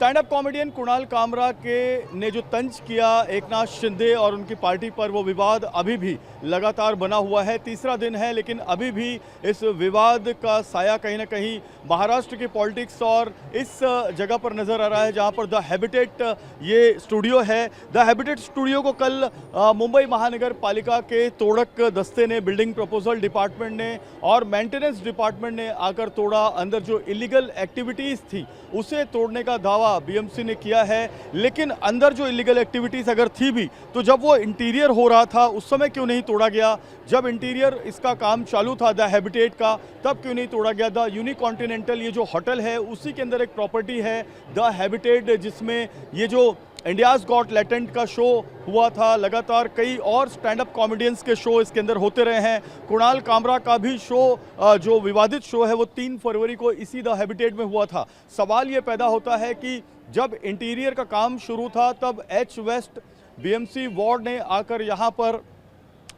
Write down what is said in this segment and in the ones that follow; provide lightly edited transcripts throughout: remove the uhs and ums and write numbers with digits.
Stand up comedian Kunal Kamra के ने जो तंज किया एकनाथ शिंदे और उनकी पार्टी पर, वो विवाद अभी भी लगातार बना हुआ है। तीसरा दिन है लेकिन अभी भी इस विवाद का साया कहीं ना कहीं महाराष्ट्र की पॉलिटिक्स और इस जगह पर नज़र आ रहा है जहां पर द हैबिटेट ये स्टूडियो है। द हैबिटेट स्टूडियो को कल मुंबई महानगर पालिका के तोड़क दस्ते ने, बिल्डिंग प्रपोजल डिपार्टमेंट ने और मेंटेनेंस डिपार्टमेंट ने आकर तोड़ा। अंदर जो इलीगल एक्टिविटीज़ थी उसे तोड़ने का दावा बीएमसी ने किया है, लेकिन अंदर जो इलीगल एक्टिविटीज़ अगर थी भी तो जब वो इंटीरियर हो रहा था उस समय क्यों नहीं तोड़ा गया? जब इंटीरियर इसका काम चालू था द हैबिटेट का, तब क्यों नहीं तोड़ा गया? द यूनिकॉन्टिनेंटल ये जो होटल है उसी के अंदर एक प्रॉपर्टी है द हैबिटेट, जिसमें ये जो इंडियाज़ गॉट लैटेंट का शो हुआ था, लगातार कई और स्टैंड अप कॉमेडियंस के शो इसके अंदर होते रहे हैं। कुणाल कामरा का भी शो, जो विवादित शो है, वो 3 फरवरी को इसी द हैबिटेट में हुआ था। सवाल ये पैदा होता है कि जब इंटीरियर का काम शुरू था तब एच वेस्ट बीएमसी वार्ड ने आकर यहाँ पर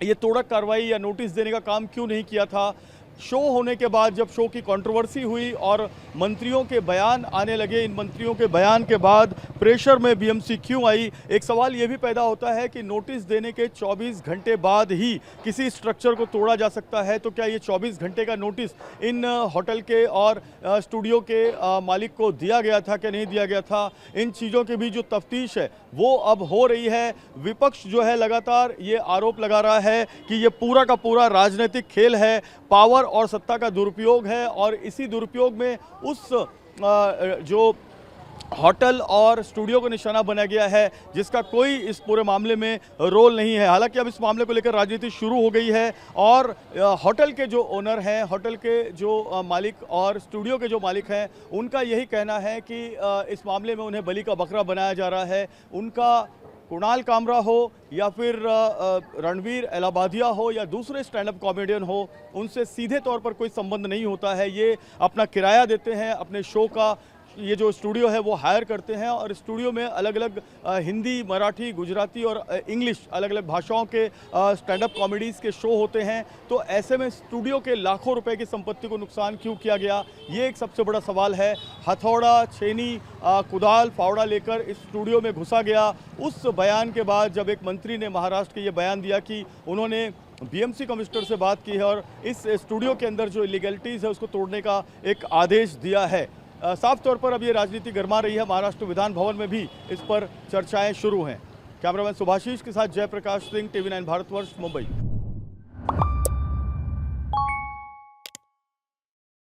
ये तोड़क कार्रवाई या नोटिस देने का काम क्यों नहीं किया था? शो होने के बाद जब शो की कंट्रोवर्सी हुई और मंत्रियों के बयान आने लगे, इन मंत्रियों के बयान के बाद प्रेशर में बीएमसी क्यों आई? एक सवाल ये भी पैदा होता है कि नोटिस देने के 24 घंटे बाद ही किसी स्ट्रक्चर को तोड़ा जा सकता है, तो क्या ये 24 घंटे का नोटिस इन होटल के और स्टूडियो के मालिक को दिया गया था कि नहीं दिया गया था? इन चीज़ों की भी जो तफ्तीश है वो अब हो रही है। विपक्ष जो है लगातार ये आरोप लगा रहा है कि ये पूरा का पूरा राजनीतिक खेल है, पावर और सत्ता का दुरुपयोग है और इसी दुरुपयोग में उस जो होटल और स्टूडियो को निशाना बना गया है जिसका कोई इस पूरे मामले में रोल नहीं है। हालांकि अब इस मामले को लेकर राजनीति शुरू हो गई है और होटल के जो ओनर हैं, होटल के जो मालिक और स्टूडियो के जो मालिक हैं, उनका यही कहना है कि इस मामले में उन्हें बलि का बकरा बनाया जा रहा है। उनका कुणाल कामरा हो या फिर रणवीर इलाहाबादिया हो या दूसरे स्टैंड अप कॉमेडियन हो, उनसे सीधे तौर पर कोई संबंध नहीं होता है। ये अपना किराया देते हैं, अपने शो का ये जो स्टूडियो है वो हायर करते हैं और स्टूडियो में अलग अलग हिंदी, मराठी, गुजराती और इंग्लिश अलग अलग भाषाओं के स्टैंड अप कॉमेडीज़ के शो होते हैं। तो ऐसे में स्टूडियो के लाखों रुपए की संपत्ति को नुकसान क्यों किया गया, ये एक सबसे बड़ा सवाल है। हथौड़ा, छेनी, कुदाल, फावड़ा लेकर इस स्टूडियो में घुसा गया। उस बयान के बाद जब एक मंत्री ने महाराष्ट्र के ये बयान दिया कि उन्होंने बीएमसी कमिश्नर से बात की है और इस स्टूडियो के अंदर जो इलीगलिटीज़ है उसको तोड़ने का एक आदेश दिया है, साफ तौर पर अब ये राजनीति गरमा रही है। महाराष्ट्र विधान भवन में भी इस पर चर्चाएं शुरू हैं। कैमरामैन सुभाषीष के साथ जयप्रकाश सिंह, TV9 भारतवर्ष, मुंबई।